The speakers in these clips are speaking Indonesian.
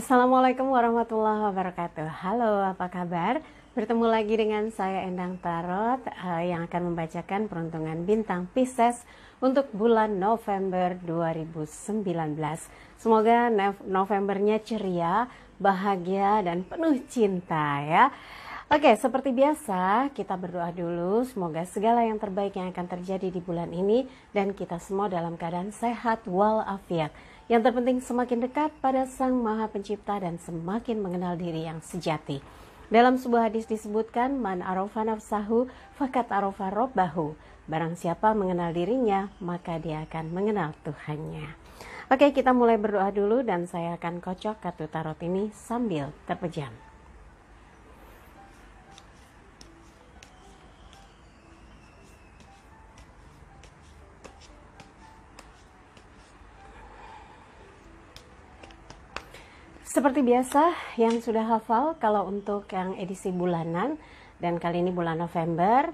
Assalamualaikum warahmatullahi wabarakatuh. Halo, apa kabar? Bertemu lagi dengan saya Endang Tarot yang akan membacakan peruntungan bintang Pisces untuk bulan November 2019. Semoga Novembernya ceria, bahagia, dan penuh cinta ya. Oke, seperti biasa kita berdoa dulu, semoga segala yang terbaik yang akan terjadi di bulan ini dan kita semua dalam keadaan sehat walafiat. Yang terpenting semakin dekat pada Sang Maha Pencipta dan semakin mengenal diri yang sejati. Dalam sebuah hadis disebutkan, man arofa nafsahu fakat arofa robbahu. Barang siapa mengenal dirinya, maka dia akan mengenal Tuhannya. Oke, kita mulai berdoa dulu dan saya akan kocok kartu tarot ini sambil terpejam. Seperti biasa, yang sudah hafal kalau untuk yang edisi bulanan dan kali ini bulan November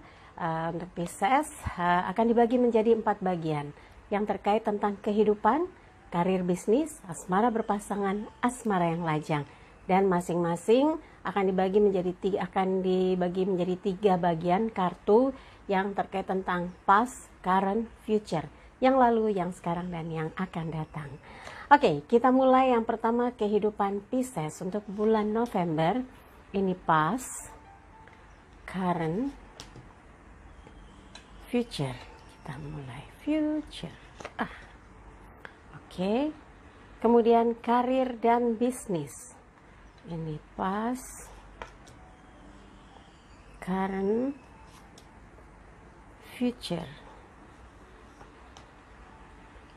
untuk Pisces akan dibagi menjadi 4 bagian yang terkait tentang kehidupan, karir bisnis, asmara berpasangan, asmara yang lajang, dan masing-masing akan dibagi menjadi 3 bagian kartu yang terkait tentang past, current, future, yang lalu, yang sekarang, dan yang akan datang. Oke, kita mulai yang pertama kehidupan Pisces untuk bulan November. Ini past, current, future. Kita mulai future. Oke. Kemudian karir dan bisnis. Ini past, current, future.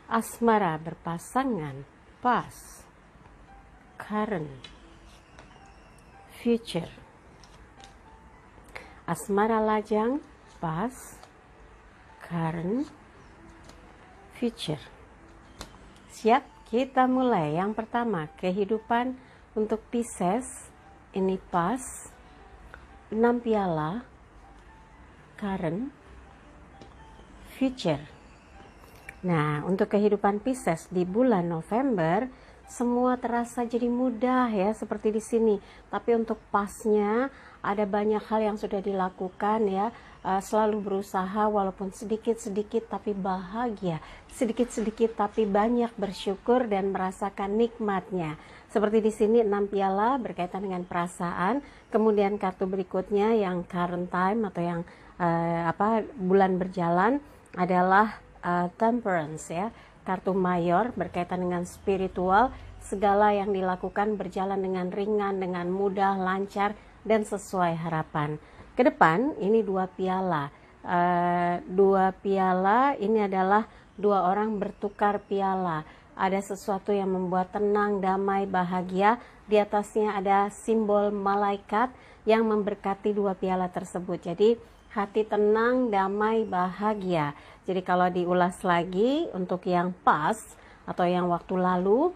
Asmara berpasangan, past, current, future. Asmara lajang, past, current, future. Siap, kita mulai. Yang pertama, kehidupan untuk Pisces. Ini past, 6 piala, current, future. Nah, untuk kehidupan Pisces di bulan November, semua terasa jadi mudah ya, seperti di sini. Tapi untuk pasnya, ada banyak hal yang sudah dilakukan ya. Selalu berusaha walaupun sedikit-sedikit tapi bahagia. Sedikit-sedikit tapi banyak bersyukur dan merasakan nikmatnya. Seperti di sini 6 piala berkaitan dengan perasaan. Kemudian kartu berikutnya yang current time atau yang bulan berjalan adalah temperance ya, kartu mayor berkaitan dengan spiritual. Segala yang dilakukan berjalan dengan ringan, dengan mudah, lancar, dan sesuai harapan. Ke depan ini 2 piala. 2 piala ini adalah 2 orang bertukar piala. Ada sesuatu yang membuat tenang, damai, bahagia. Di atasnya ada simbol malaikat yang memberkati 2 piala tersebut. Jadi hati tenang, damai, bahagia. Jadi kalau diulas lagi untuk yang past atau yang waktu lalu,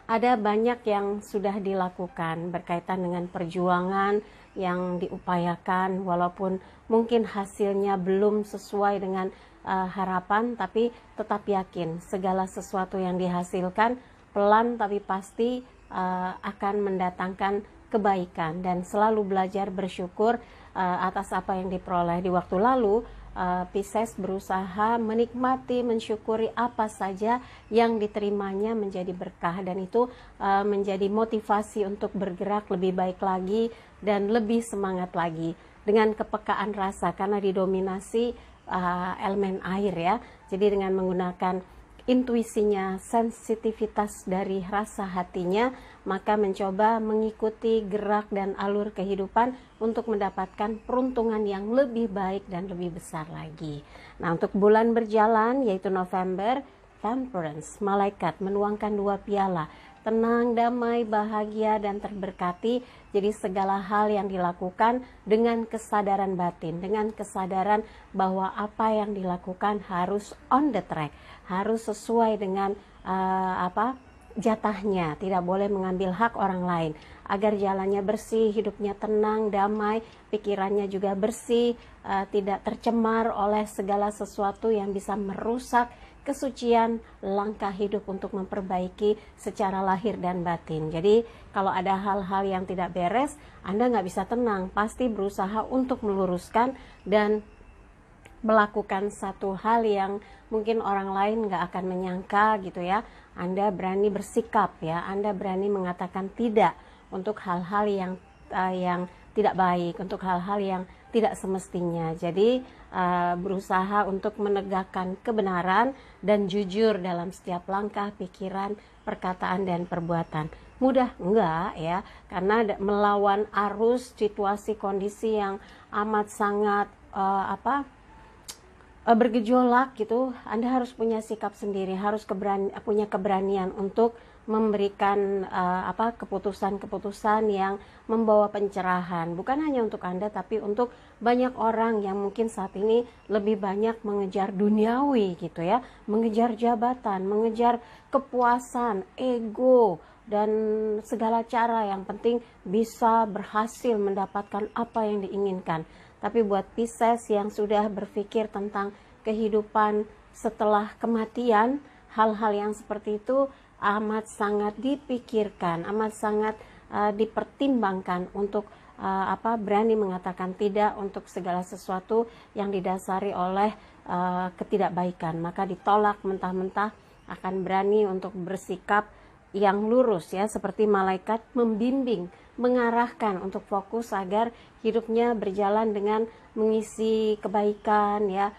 ada banyak yang sudah dilakukan berkaitan dengan perjuangan yang diupayakan walaupun mungkin hasilnya belum sesuai dengan harapan, tapi tetap yakin segala sesuatu yang dihasilkan pelan tapi pasti akan mendatangkan kebaikan dan selalu belajar bersyukur atas apa yang diperoleh di waktu lalu. Pisces berusaha menikmati, mensyukuri apa saja yang diterimanya menjadi berkah, dan itu menjadi motivasi untuk bergerak lebih baik lagi dan lebih semangat lagi dengan kepekaan rasa karena didominasi elemen air ya. Jadi dengan menggunakan intuisinya, sensitivitas dari rasa hatinya, maka mencoba mengikuti gerak dan alur kehidupan untuk mendapatkan peruntungan yang lebih baik dan lebih besar lagi. Nah, untuk bulan berjalan yaitu November, temperance, malaikat menuangkan 2 piala, tenang, damai, bahagia, dan terberkati. Jadi segala hal yang dilakukan dengan kesadaran batin, dengan kesadaran bahwa apa yang dilakukan harus on the track, harus sesuai dengan jatahnya, tidak boleh mengambil hak orang lain, agar jalannya bersih, hidupnya tenang, damai, pikirannya juga bersih, tidak tercemar oleh segala sesuatu yang bisa merusak kesucian langkah hidup untuk memperbaiki secara lahir dan batin. Jadi kalau ada hal-hal yang tidak beres, Anda nggak bisa tenang, pasti berusaha untuk meluruskan dan melakukan satu hal yang mungkin orang lain nggak akan menyangka gitu ya. Anda berani bersikap ya, Anda berani mengatakan tidak untuk hal-hal yang tidak baik, untuk hal-hal yang tidak semestinya. Jadi berusaha untuk menegakkan kebenaran dan jujur dalam setiap langkah, pikiran, perkataan, dan perbuatan. Mudah enggak ya, karena melawan arus situasi kondisi yang amat sangat bergejolak gitu, Anda harus punya sikap sendiri, harus punya keberanian untuk memberikan keputusan-keputusan yang membawa pencerahan, bukan hanya untuk Anda tapi untuk banyak orang yang mungkin saat ini lebih banyak mengejar duniawi gitu ya, mengejar jabatan, mengejar kepuasan, ego, dan segala cara yang penting bisa berhasil mendapatkan apa yang diinginkan. Tapi buat Pisces yang sudah berpikir tentang kehidupan setelah kematian, hal-hal yang seperti itu amat sangat dipikirkan, amat sangat dipertimbangkan untuk berani mengatakan tidak untuk segala sesuatu yang didasari oleh ketidakbaikan. Maka ditolak mentah-mentah, akan berani untuk bersikap yang lurus ya, seperti malaikat membimbing, mengarahkan untuk fokus agar hidupnya berjalan dengan mengisi kebaikan ya,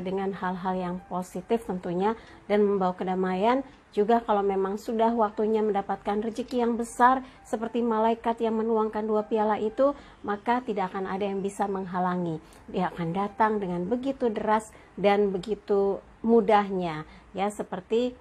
dengan hal-hal yang positif tentunya, dan membawa kedamaian. Juga kalau memang sudah waktunya mendapatkan rezeki yang besar seperti malaikat yang menuangkan 2 piala itu, maka tidak akan ada yang bisa menghalangi. Dia akan datang dengan begitu deras dan begitu mudahnya ya, seperti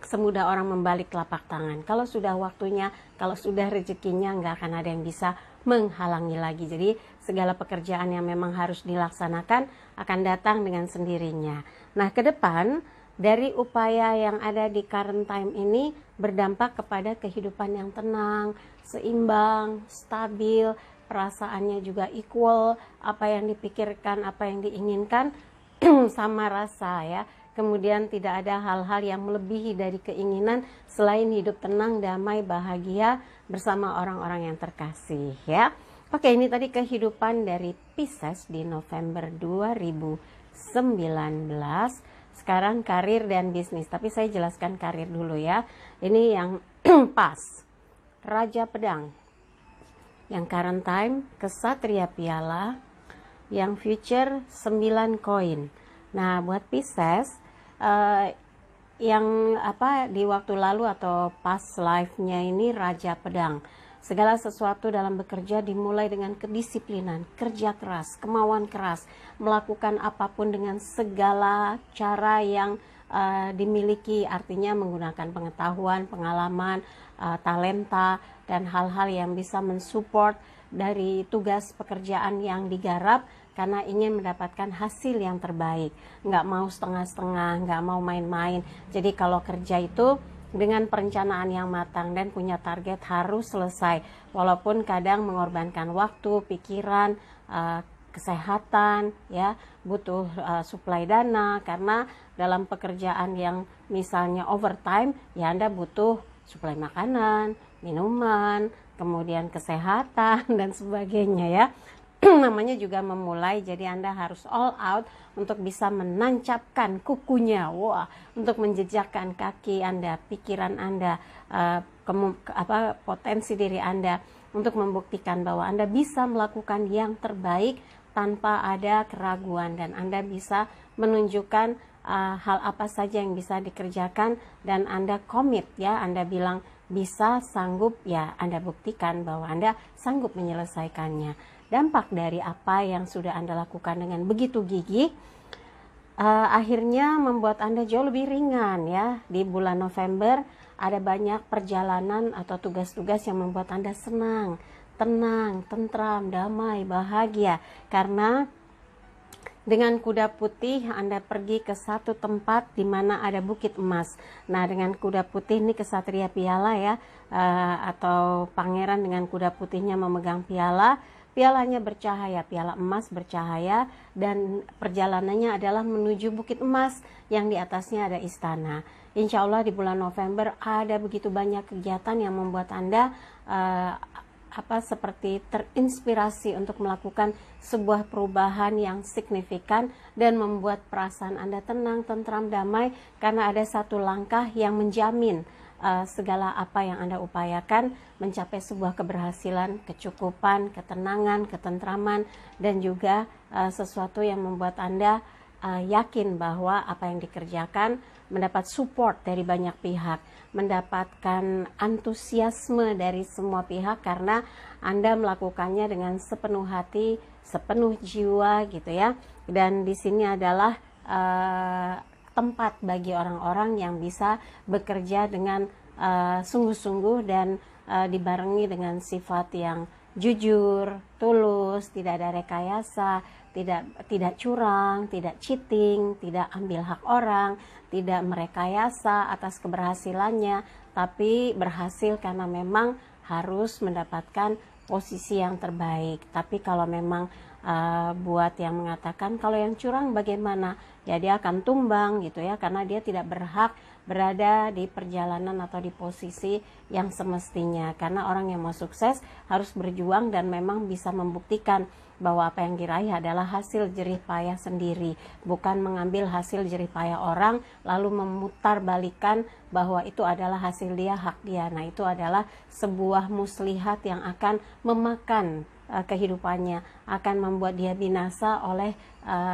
semudah orang membalik telapak tangan. Kalau sudah waktunya, kalau sudah rezekinya, nggak akan ada yang bisa menghalangi lagi. Jadi segala pekerjaan yang memang harus dilaksanakan akan datang dengan sendirinya. Nah, ke depan dari upaya yang ada di current time ini berdampak kepada kehidupan yang tenang, seimbang, stabil, perasaannya juga equal, apa yang dipikirkan, apa yang diinginkan sama rasa ya. Kemudian tidak ada hal-hal yang melebihi dari keinginan selain hidup tenang, damai, bahagia bersama orang-orang yang terkasih ya. Oke, ini tadi kehidupan dari Pisces di November 2019. Sekarang karir dan bisnis, tapi saya jelaskan karir dulu ya. Ini yang pas, Raja Pedang. Yang current time, Kesatria Piala. Yang future, 9 koin. Nah, buat Pisces, yang di waktu lalu atau past life-nya ini Raja Pedang. Segala sesuatu dalam bekerja dimulai dengan kedisiplinan, kerja keras, kemauan keras, melakukan apapun dengan segala cara yang dimiliki, artinya menggunakan pengetahuan, pengalaman, talenta, dan hal-hal yang bisa mensupport dari tugas pekerjaan yang digarap karena ingin mendapatkan hasil yang terbaik. Nggak mau setengah-setengah, nggak mau main-main. Jadi kalau kerja itu dengan perencanaan yang matang dan punya target harus selesai, walaupun kadang mengorbankan waktu, pikiran, kesehatan ya, butuh suplai dana, karena dalam pekerjaan yang misalnya overtime ya, Anda butuh suplai makanan, minuman, kemudian kesehatan dan sebagainya ya. Namanya juga memulai, jadi Anda harus all out untuk bisa menancapkan kukunya, untuk menjejakkan kaki Anda, pikiran Anda, potensi diri Anda, untuk membuktikan bahwa Anda bisa melakukan yang terbaik tanpa ada keraguan, dan Anda bisa menunjukkan hal apa saja yang bisa dikerjakan, dan Anda komit ya, Anda bilang bisa, sanggup ya, Anda buktikan bahwa Anda sanggup menyelesaikannya. Dampak dari apa yang sudah Anda lakukan dengan begitu gigih akhirnya membuat Anda jauh lebih ringan ya. Di bulan November ada banyak perjalanan atau tugas-tugas yang membuat Anda senang, tenang, tentram, damai, bahagia, karena Dengan kuda putih Anda pergi ke satu tempat di mana ada bukit emas. Nah, dengan kuda putih ini kesatria piala ya, atau pangeran dengan kuda putihnya memegang piala. Pialanya bercahaya, piala emas bercahaya, dan perjalanannya adalah menuju bukit emas yang di atasnya ada istana. Insya Allah di bulan November ada begitu banyak kegiatan yang membuat Anda seperti terinspirasi untuk melakukan sebuah perubahan yang signifikan dan membuat perasaan Anda tenang, tentram, damai, karena ada satu langkah yang menjamin segala apa yang Anda upayakan mencapai sebuah keberhasilan, kecukupan, ketenangan, ketentraman, dan juga sesuatu yang membuat Anda yakin bahwa apa yang dikerjakan mendapat support dari banyak pihak, mendapatkan antusiasme dari semua pihak karena Anda melakukannya dengan sepenuh hati, sepenuh jiwa gitu ya. Dan di sini adalah tempat bagi orang-orang yang bisa bekerja dengan sungguh-sungguh dan dibarengi dengan sifat yang jujur, tulus, tidak ada rekayasa, tidak curang, tidak cheating, tidak ambil hak orang, tidak merekayasa atas keberhasilannya, tapi berhasil karena memang harus mendapatkan posisi yang terbaik. Tapi kalau memang buat yang mengatakan kalau yang curang bagaimana, ya dia akan tumbang gitu ya, karena dia tidak berhak berada di perjalanan atau di posisi yang semestinya. Karena orang yang mau sukses harus berjuang dan memang bisa membuktikan bahwa apa yang diraih adalah hasil jerih payah sendiri, bukan mengambil hasil jerih payah orang lalu memutarbalikkan bahwa itu adalah hasil dia, hak dia. Nah, itu adalah sebuah muslihat yang akan memakan kehidupannya, akan membuat dia binasa oleh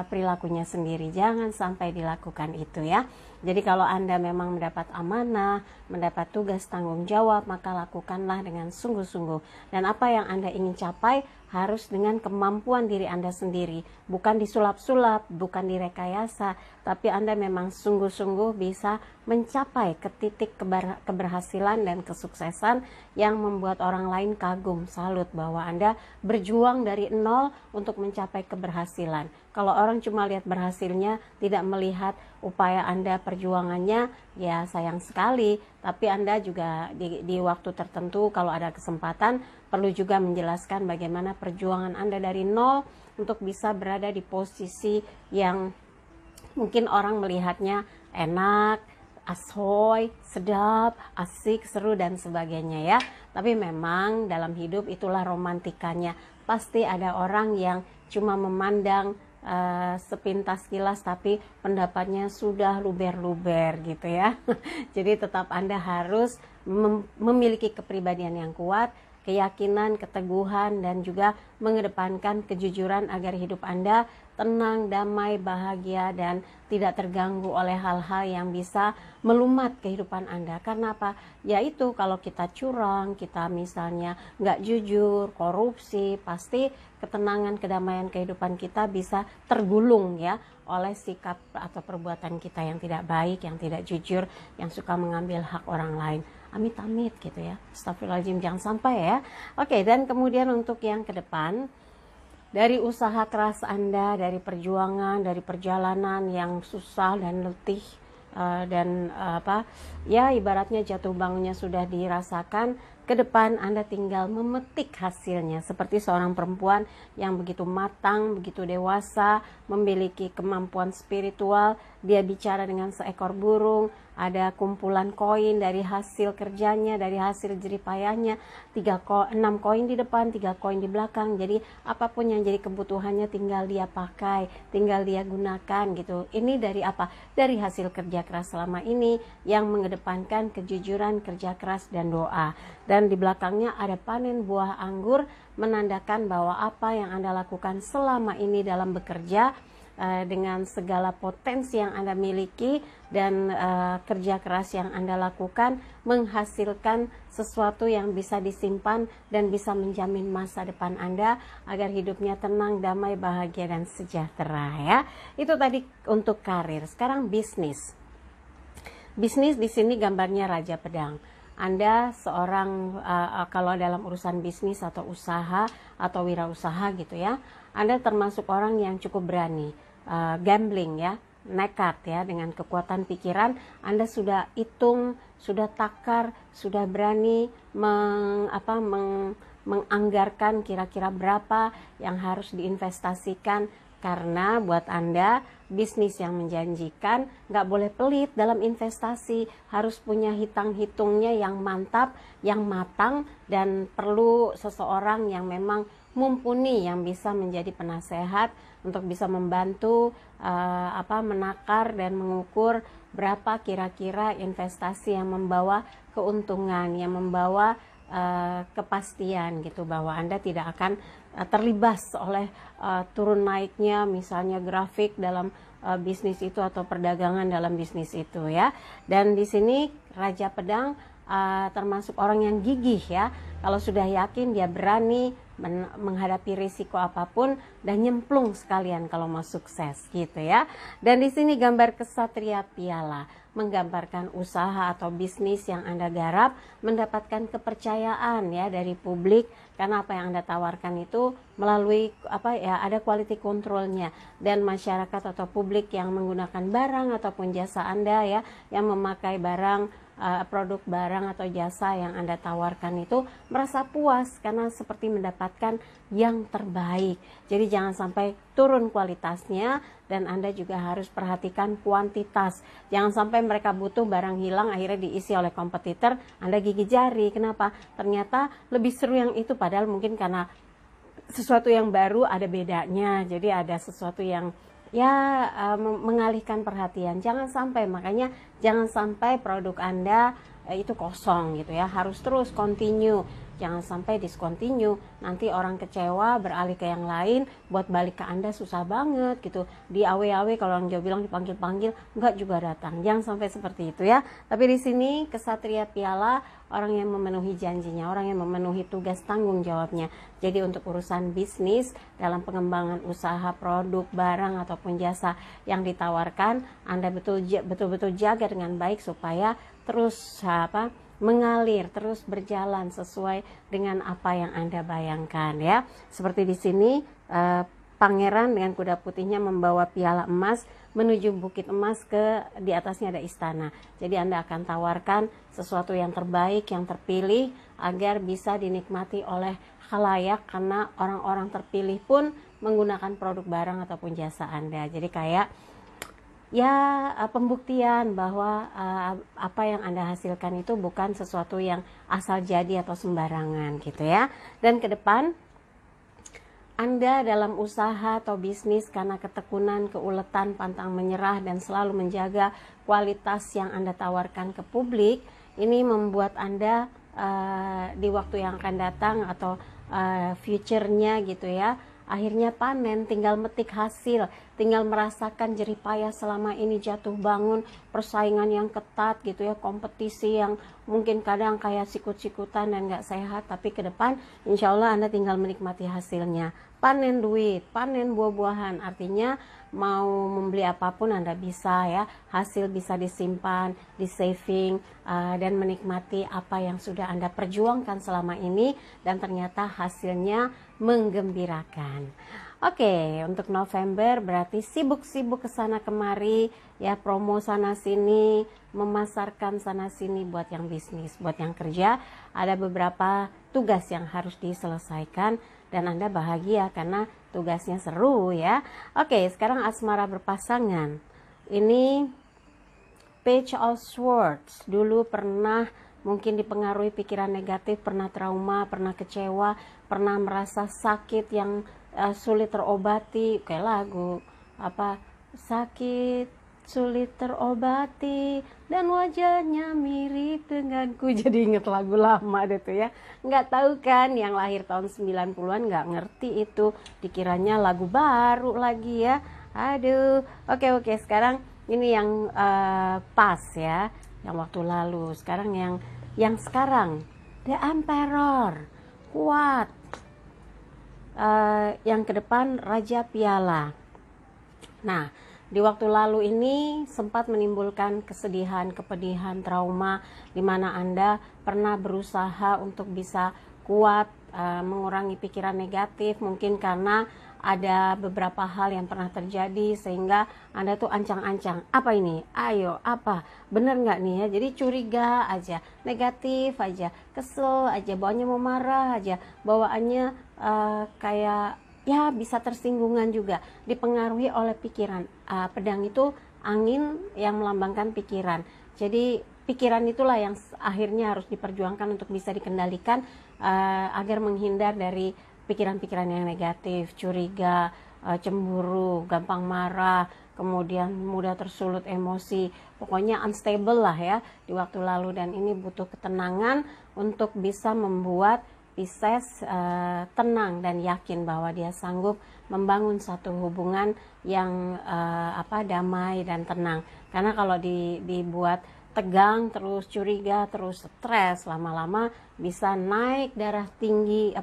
perilakunya sendiri. Jangan sampai dilakukan itu ya. Jadi kalau Anda memang mendapat amanah, mendapat tugas tanggung jawab, maka lakukanlah dengan sungguh-sungguh. Dan apa yang Anda ingin capai harus dengan kemampuan diri Anda sendiri, bukan disulap-sulap, bukan direkayasa, tapi Anda memang sungguh-sungguh bisa mencapai ke titik keberhasilan dan kesuksesan yang membuat orang lain kagum, salut bahwa Anda berjuang dari nol untuk mencapai keberhasilan. Kalau orang cuma lihat berhasilnya, tidak melihat upaya Anda, perjuangannya, ya sayang sekali. Tapi Anda juga di waktu tertentu kalau ada kesempatan perlu juga menjelaskan bagaimana perjuangan Anda dari nol untuk bisa berada di posisi yang mungkin orang melihatnya enak, asoy, sedap, asik, seru, dan sebagainya ya. Tapi memang dalam hidup itulah romantikanya. Pasti ada orang yang cuma memandang sepintas kilas tapi pendapatnya sudah luber-luber gitu ya. Jadi tetap Anda harus memiliki kepribadian yang kuat, keyakinan, keteguhan, dan juga mengedepankan kejujuran agar hidup Anda tenang, damai, bahagia, dan tidak terganggu oleh hal-hal yang bisa melumat kehidupan Anda. Karena apa? Yaitu kalau kita curang, kita misalnya nggak jujur, korupsi, pasti ketenangan, kedamaian kehidupan kita bisa tergulung ya oleh sikap atau perbuatan kita yang tidak baik, yang tidak jujur, yang suka mengambil hak orang lain. Amit-amit gitu ya. Astagfirullahaladzim, jangan sampai ya. Oke, dan kemudian untuk yang ke depan, dari usaha keras Anda, dari perjuangan, dari perjalanan yang susah dan letih, dan ya ibaratnya jatuh bangunnya sudah dirasakan, ke depan Anda tinggal memetik hasilnya seperti seorang perempuan yang begitu matang, begitu dewasa, memiliki kemampuan spiritual. Dia bicara dengan seekor burung, ada kumpulan koin dari hasil kerjanya, dari hasil jerih payahnya, 6 koin di depan, 3 koin di belakang. Jadi apapun yang jadi kebutuhannya tinggal dia pakai, tinggal dia gunakan gitu. Ini dari apa? Dari hasil kerja keras selama ini yang mengedepankan kejujuran, kerja keras, dan doa. Dan di belakangnya ada panen buah anggur, menandakan bahwa apa yang Anda lakukan selama ini dalam bekerja, dengan segala potensi yang Anda miliki dan kerja keras yang Anda lakukan menghasilkan sesuatu yang bisa disimpan dan bisa menjamin masa depan Anda agar hidupnya tenang, damai, bahagia, dan sejahtera ya. Itu tadi untuk karir. Sekarang bisnis. Bisnis di sini gambarnya Raja Pedang. Anda seorang kalau dalam urusan bisnis atau usaha atau wirausaha gitu ya, Anda termasuk orang yang cukup berani. gambling ya, nekat ya, dengan kekuatan pikiran Anda sudah hitung, sudah takar, sudah berani menganggarkan kira-kira berapa yang harus diinvestasikan, karena buat Anda bisnis yang menjanjikan nggak boleh pelit dalam investasi, harus punya hitungnya yang mantap, yang matang, dan perlu seseorang yang memang mumpuni yang bisa menjadi penasehat untuk bisa membantu menakar dan mengukur berapa kira-kira investasi yang membawa keuntungan, yang membawa kepastian gitu, bahwa Anda tidak akan terlibas oleh turun naiknya misalnya grafik dalam bisnis itu atau perdagangan dalam bisnis itu ya. Dan di sini Raja Pedang termasuk orang yang gigih ya. Kalau sudah yakin, dia berani menghadapi risiko apapun dan nyemplung sekalian kalau mau sukses gitu ya. Dan di sini gambar kesatria piala menggambarkan usaha atau bisnis yang Anda garap mendapatkan kepercayaan ya dari publik, karena apa yang Anda tawarkan itu melalui ada quality controlnya, dan masyarakat atau publik yang menggunakan barang ataupun jasa Anda ya, yang memakai barang produk barang atau jasa yang Anda tawarkan itu merasa puas karena seperti mendapatkan yang terbaik. Jadi jangan sampai turun kualitasnya, dan Anda juga harus perhatikan kuantitas. Jangan sampai mereka butuh barang hilang akhirnya diisi oleh kompetitor, Anda gigit jari. Kenapa? Ternyata lebih seru yang itu, padahal mungkin karena sesuatu yang baru ada bedanya. Jadi ada sesuatu yang mengalihkan perhatian. Jangan sampai, makanya jangan sampai produk Anda itu kosong gitu ya, harus terus continue. Jangan sampai discontinue, nanti orang kecewa beralih ke yang lain, buat balik ke Anda susah banget gitu. Di awe-awe kalau orang Jawa bilang dipanggil-panggil, enggak juga datang. Jangan sampai seperti itu ya. Tapi di sini kesatria piala orang yang memenuhi janjinya, orang yang memenuhi tugas tanggung jawabnya. Jadi untuk urusan bisnis, dalam pengembangan usaha, produk, barang ataupun jasa yang ditawarkan, Anda betul-betul jaga dengan baik supaya terus mengalir, terus berjalan sesuai dengan apa yang Anda bayangkan ya. Seperti di sini pangeran dengan kuda putihnya membawa piala emas menuju bukit emas, di atasnya ada istana. Jadi Anda akan tawarkan sesuatu yang terbaik, yang terpilih, agar bisa dinikmati oleh khalayak, karena orang-orang terpilih pun menggunakan produk barang ataupun jasa Anda. Jadi kayak pembuktian bahwa apa yang Anda hasilkan itu bukan sesuatu yang asal jadi atau sembarangan gitu ya. Dan ke depan Anda dalam usaha atau bisnis, karena ketekunan, keuletan, pantang menyerah, dan selalu menjaga kualitas yang Anda tawarkan ke publik, ini membuat Anda di waktu yang akan datang atau future-nya gitu ya, akhirnya panen, tinggal metik hasil, tinggal merasakan jerih payah selama ini jatuh bangun, persaingan yang ketat gitu ya, kompetisi yang mungkin kadang kayak sikut-sikutan dan gak sehat, tapi ke depan insya Allah Anda tinggal menikmati hasilnya. Panen duit, panen buah-buahan, artinya mau membeli apapun Anda bisa ya, hasil bisa disimpan, di saving, dan menikmati apa yang sudah Anda perjuangkan selama ini, dan ternyata hasilnya menggembirakan. Oke, untuk November berarti sibuk-sibuk kesana kemari ya, promo sana sini, memasarkan sana sini buat yang bisnis, buat yang kerja. Ada beberapa tugas yang harus diselesaikan, dan Anda bahagia karena tugasnya seru ya. Oke, sekarang asmara berpasangan. Ini Page of Swords. Dulu pernah mungkin dipengaruhi pikiran negatif, pernah trauma, pernah kecewa, pernah merasa sakit yang sulit terobati, kayak lagu sakit sulit terobati dan wajahnya mirip denganku. Jadi inget lagu lama deh tuh ya. Nggak tahu kan, yang lahir tahun 90-an nggak ngerti itu, dikiranya lagu baru lagi ya. Aduh. Oke, sekarang ini yang pas ya, yang waktu lalu. Sekarang yang sekarang, The Emperor, kuat. Yang ke depan Raja Piala. Nah, di waktu lalu ini sempat menimbulkan kesedihan, kepedihan, trauma, di mana Anda pernah berusaha untuk bisa kuat, mengurangi pikiran negatif, mungkin karena ada beberapa hal yang pernah terjadi sehingga Anda tuh ancang-ancang, apa ini? Ayo, apa? Bener nggak nih ya? Jadi curiga aja, negatif aja, kesel aja, bawaannya mau marah aja, bawaannya kayak ya bisa tersinggungan juga, dipengaruhi oleh pikiran. Pedang itu angin yang melambangkan pikiran. Jadi pikiran itulah yang akhirnya harus diperjuangkan untuk bisa dikendalikan agar menghindar dari pikiran-pikiran yang negatif, curiga, cemburu, gampang marah, kemudian mudah tersulut emosi, pokoknya unstable lah ya di waktu lalu. Dan ini butuh ketenangan untuk bisa membuat Pisces tenang dan yakin bahwa dia sanggup membangun satu hubungan yang damai dan tenang. Karena kalau dibuat tegang terus, curiga terus, stres, lama-lama bisa naik darah tinggi,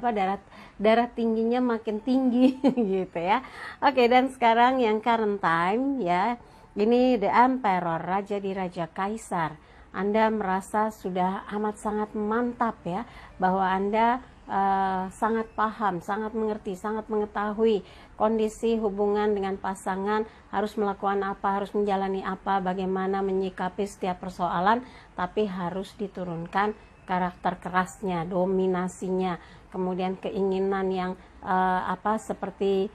darah tingginya makin tinggi gitu ya. Oke, dan sekarang yang current time ya, ini The Emperor, Raja di Raja Kaisar. Anda merasa sudah amat sangat mantap ya, bahwa Anda sangat paham, sangat mengerti, sangat mengetahui kondisi hubungan dengan pasangan, harus melakukan apa, harus menjalani apa, bagaimana menyikapi setiap persoalan, tapi harus diturunkan karakter kerasnya, dominasinya, kemudian keinginan yang seperti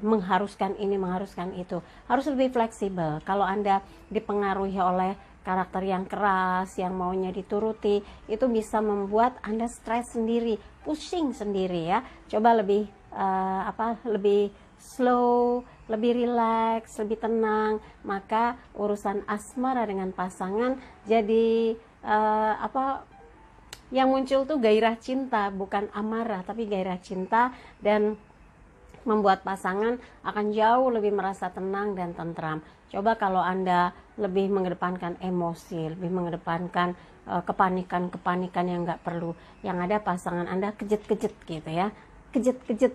mengharuskan ini, mengharuskan itu. Harus lebih fleksibel. Kalau Anda dipengaruhi oleh karakter yang keras, yang maunya dituruti, itu bisa membuat Anda stres sendiri, pusing sendiri ya. Coba lebih lebih slow, lebih relax, lebih tenang, maka urusan asmara dengan pasangan jadi yang muncul tuh gairah cinta, bukan amarah, tapi gairah cinta, dan membuat pasangan akan jauh lebih merasa tenang dan tentram. Coba kalau Anda lebih mengedepankan emosi, lebih mengedepankan kepanikan yang nggak perlu, yang ada pasangan Anda kejet-kejet gitu ya, kejet-kejet,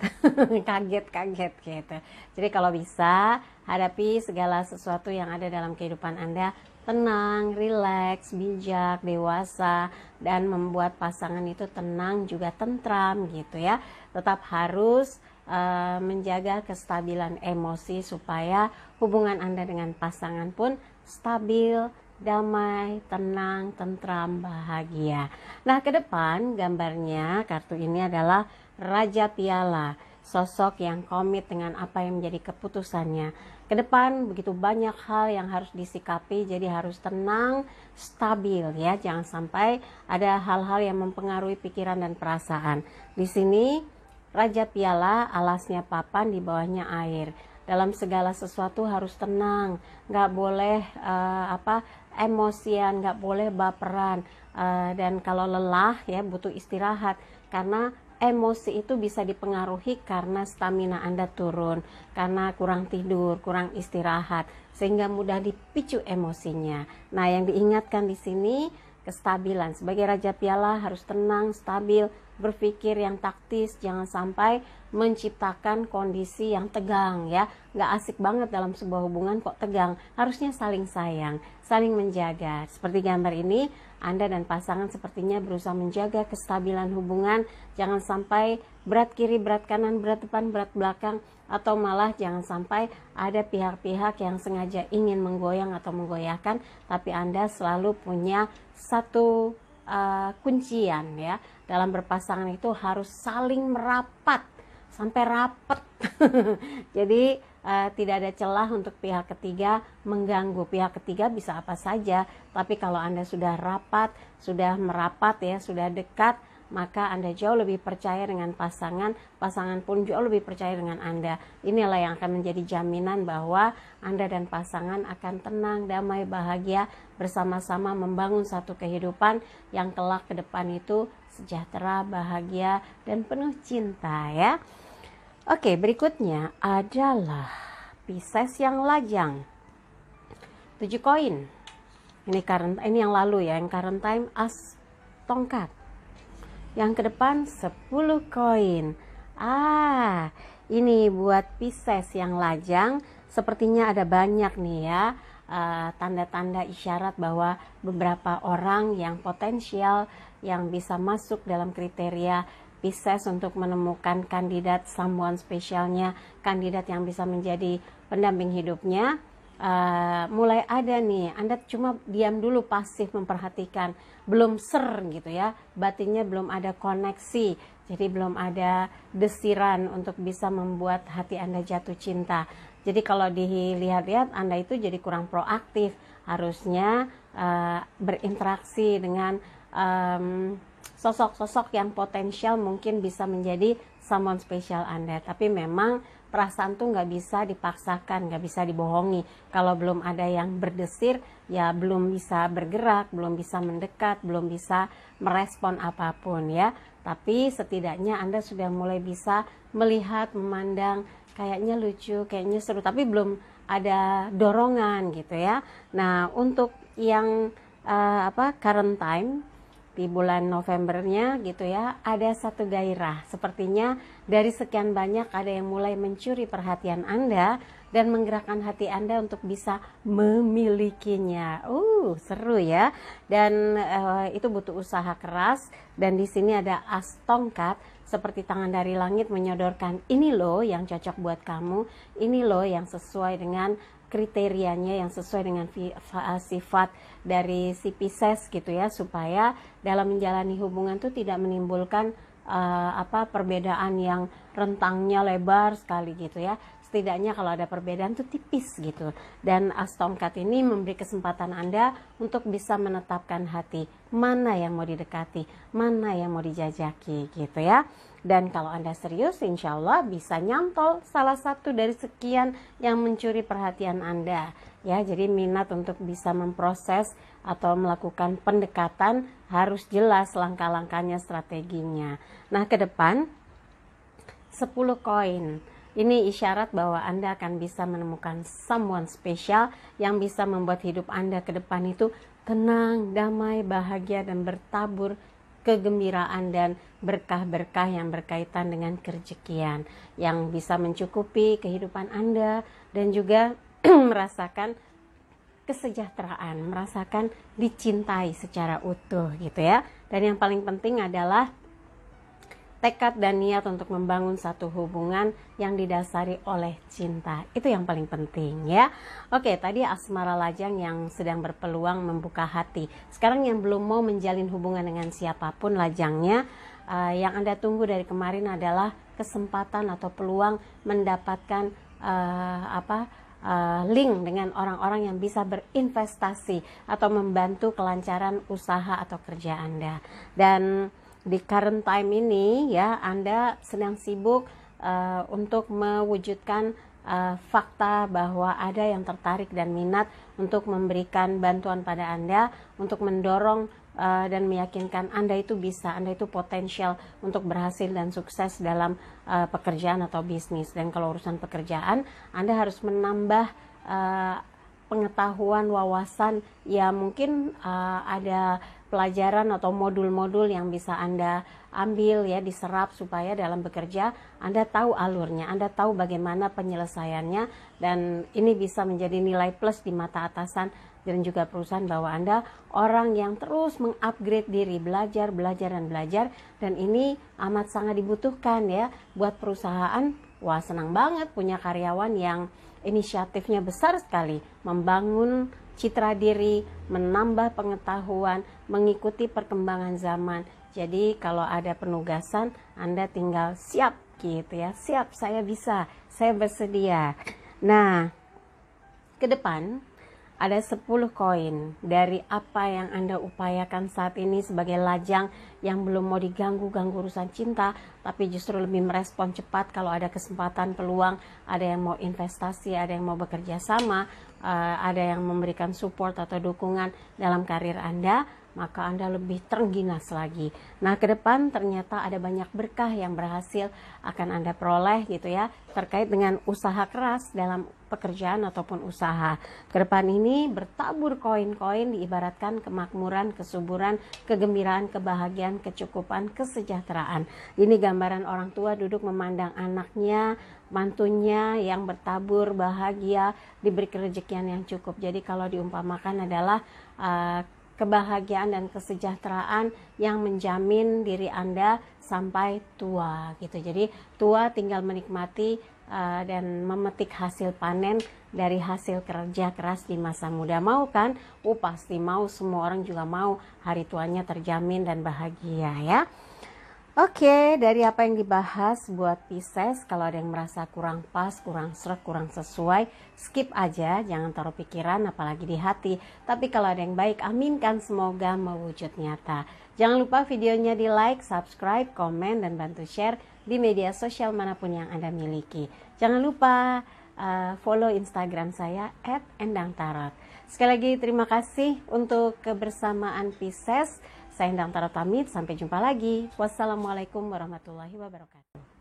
kaget-kaget gitu. Jadi kalau bisa, hadapi segala sesuatu yang ada dalam kehidupan Anda tenang, rileks, bijak, dewasa, dan membuat pasangan itu tenang juga tentram gitu ya. Tetap harus menjaga kestabilan emosi supaya hubungan Anda dengan pasangan pun stabil, damai, tenang, tentram, bahagia. Nah, ke depan gambarnya kartu ini adalah Raja Piala, sosok yang komit dengan apa yang menjadi keputusannya. Ke depan begitu banyak hal yang harus disikapi, jadi harus tenang, stabil ya. Jangan sampai ada hal-hal yang mempengaruhi pikiran dan perasaan. Di sini Raja Piala, alasnya papan, di bawahnya air. Dalam segala sesuatu harus tenang, nggak boleh emosian, nggak boleh baperan, dan kalau lelah ya butuh istirahat, karena emosi itu bisa dipengaruhi karena stamina Anda turun, karena kurang tidur, kurang istirahat, sehingga mudah dipicu emosinya. Nah, yang diingatkan di sini kestabilan. Sebagai Raja Piala harus tenang, stabil, berpikir yang taktis, jangan sampai menciptakan kondisi yang tegang ya. Nggak asik banget dalam sebuah hubungan kok tegang. Harusnya saling sayang, saling menjaga. Seperti gambar ini, Anda dan pasangan sepertinya berusaha menjaga kestabilan hubungan. Jangan sampai berat kiri, berat kanan, berat depan, berat belakang, atau malah jangan sampai ada pihak-pihak yang sengaja ingin menggoyang atau menggoyahkan, tapi Anda selalu punya satu kuncian ya. Dalam berpasangan itu harus saling merapat sampai rapet. Jadi tidak ada celah untuk pihak ketiga mengganggu. Pihak ketiga bisa apa saja, tapi kalau Anda sudah rapat, sudah merapat ya, sudah dekat, maka Anda jauh lebih percaya dengan pasangan, pasangan pun jauh lebih percaya dengan Anda. Inilah yang akan menjadi jaminan bahwa Anda dan pasangan akan tenang, damai, bahagia, bersama-sama membangun satu kehidupan yang kelak ke depan itu sejahtera, bahagia, dan penuh cinta ya. Oke, berikutnya adalah Pisces yang lajang. 7 koin. Ini yang lalu ya, yang current time as tongkat. Yang ke depan 10 koin. Ini buat Pisces yang lajang, sepertinya ada banyak nih ya tanda-tanda isyarat bahwa beberapa orang yang potensial yang bisa masuk dalam kriteria Pisces untuk menemukan kandidat someone spesialnya, kandidat yang bisa menjadi pendamping hidupnya. Mulai ada nih, Anda cuma diam dulu, pasif memperhatikan, belum gitu ya, batinnya belum ada koneksi, jadi belum ada desiran untuk bisa membuat hati Anda jatuh cinta. Jadi kalau dilihat-lihat Anda itu jadi kurang proaktif, harusnya berinteraksi dengan sosok-sosok yang potensial mungkin bisa menjadi someone spesial Anda. Tapi memang perasaan tuh nggak bisa dipaksakan, nggak bisa dibohongi. Kalau belum ada yang berdesir, ya belum bisa bergerak, belum bisa mendekat, belum bisa merespon apapun ya. Tapi setidaknya Anda sudah mulai bisa melihat, memandang, kayaknya lucu, kayaknya seru, tapi belum ada dorongan gitu ya. Nah, untuk yang current time di bulan Novembernya gitu ya, ada satu gairah. Sepertinya dari sekian banyak ada yang mulai mencuri perhatian Anda dan menggerakkan hati Anda untuk bisa memilikinya. Seru ya. Dan itu butuh usaha keras. Dan di sini ada as tongkat, seperti tangan dari langit menyodorkan, ini loh yang cocok buat kamu, ini loh yang sesuai dengan kriterianya, yang sesuai dengan sifat dari si Pisces gitu ya, supaya dalam menjalani hubungan itu tidak menimbulkan perbedaan yang rentangnya lebar sekali gitu ya. Setidaknya kalau ada perbedaan itu tipis gitu. Dan as tongkat ini memberi kesempatan Anda untuk bisa menetapkan hati, mana yang mau didekati, mana yang mau dijajaki gitu ya. Dan kalau Anda serius, insya Allah bisa nyantol salah satu dari sekian yang mencuri perhatian Anda ya. Jadi minat untuk bisa memproses atau melakukan pendekatan harus jelas langkah-langkahnya, strateginya. Nah, ke depan 10 koin. Ini isyarat bahwa Anda akan bisa menemukan someone spesial yang bisa membuat hidup Anda ke depan itu tenang, damai, bahagia, dan bertabur kegembiraan dan berkah-berkah yang berkaitan dengan kerejekian yang bisa mencukupi kehidupan Anda dan juga merasakan kesejahteraan, merasakan dicintai secara utuh gitu ya. Dan yang paling penting adalah tekad dan niat untuk membangun satu hubungan yang didasari oleh cinta. Itu yang paling penting ya. Oke, tadi asmara lajang yang sedang berpeluang membuka hati. Sekarang yang belum mau menjalin hubungan dengan siapapun lajangnya, yang Anda tunggu dari kemarin adalah kesempatan atau peluang mendapatkan link dengan orang-orang yang bisa berinvestasi atau membantu kelancaran usaha atau kerja Anda. Dan di current time ini ya, Anda sedang sibuk untuk mewujudkan fakta bahwa ada yang tertarik dan minat untuk memberikan bantuan pada Anda, untuk mendorong dan meyakinkan Anda itu bisa, Anda itu potensial untuk berhasil dan sukses dalam pekerjaan atau bisnis. Dan kalau urusan pekerjaan, Anda harus menambah pengetahuan, wawasan, ya mungkin ada pelajaran atau modul-modul yang bisa Anda ambil ya, diserap supaya dalam bekerja Anda tahu alurnya, Anda tahu bagaimana penyelesaiannya, dan ini bisa menjadi nilai plus di mata atasan dan juga perusahaan bahwa Anda orang yang terus mengupgrade diri, belajar, dan ini amat sangat dibutuhkan ya buat perusahaan. Wah, senang banget punya karyawan yang inisiatifnya besar sekali, membangun citra diri, menambah pengetahuan, mengikuti perkembangan zaman. Jadi kalau ada penugasan, Anda tinggal siap gitu ya. Siap, saya bisa, saya bersedia. Nah, ke depan ada 10 koin dari apa yang Anda upayakan saat ini sebagai lajang yang belum mau diganggu-ganggu urusan cinta, tapi justru lebih merespon cepat kalau ada kesempatan, peluang, ada yang mau investasi, ada yang mau bekerja sama, ada yang memberikan support atau dukungan dalam karir Anda, maka Anda lebih terengginas lagi. Nah, ke depan ternyata ada banyak berkah yang berhasil akan Anda peroleh gitu ya, terkait dengan usaha keras dalam pekerjaan ataupun usaha. Ke depan ini bertabur koin-koin diibaratkan kemakmuran, kesuburan, kegembiraan, kebahagiaan, kecukupan, kesejahteraan. Ini gambaran orang tua duduk memandang anaknya, mantunya yang bertabur, bahagia, diberi kerejekian yang cukup. Jadi kalau diumpamakan adalah kebahagiaan dan kesejahteraan yang menjamin diri Anda sampai tua gitu. Jadi tua tinggal menikmati dan memetik hasil panen dari hasil kerja keras di masa muda. Mau kan? Pasti mau, semua orang juga mau hari tuanya terjamin dan bahagia ya. Oke, dari apa yang dibahas buat Pisces, kalau ada yang merasa kurang pas, kurang sreg, kurang sesuai, skip aja, jangan taruh pikiran apalagi di hati. Tapi kalau ada yang baik, aminkan, semoga mewujud nyata. Jangan lupa videonya di like, subscribe, komen, dan bantu share di media sosial manapun yang Anda miliki. Jangan lupa follow Instagram saya @endangtarot. Sekali lagi terima kasih untuk kebersamaan Pisces. Saya Endang Tarot pamit, sampai jumpa lagi. Wassalamualaikum warahmatullahi wabarakatuh.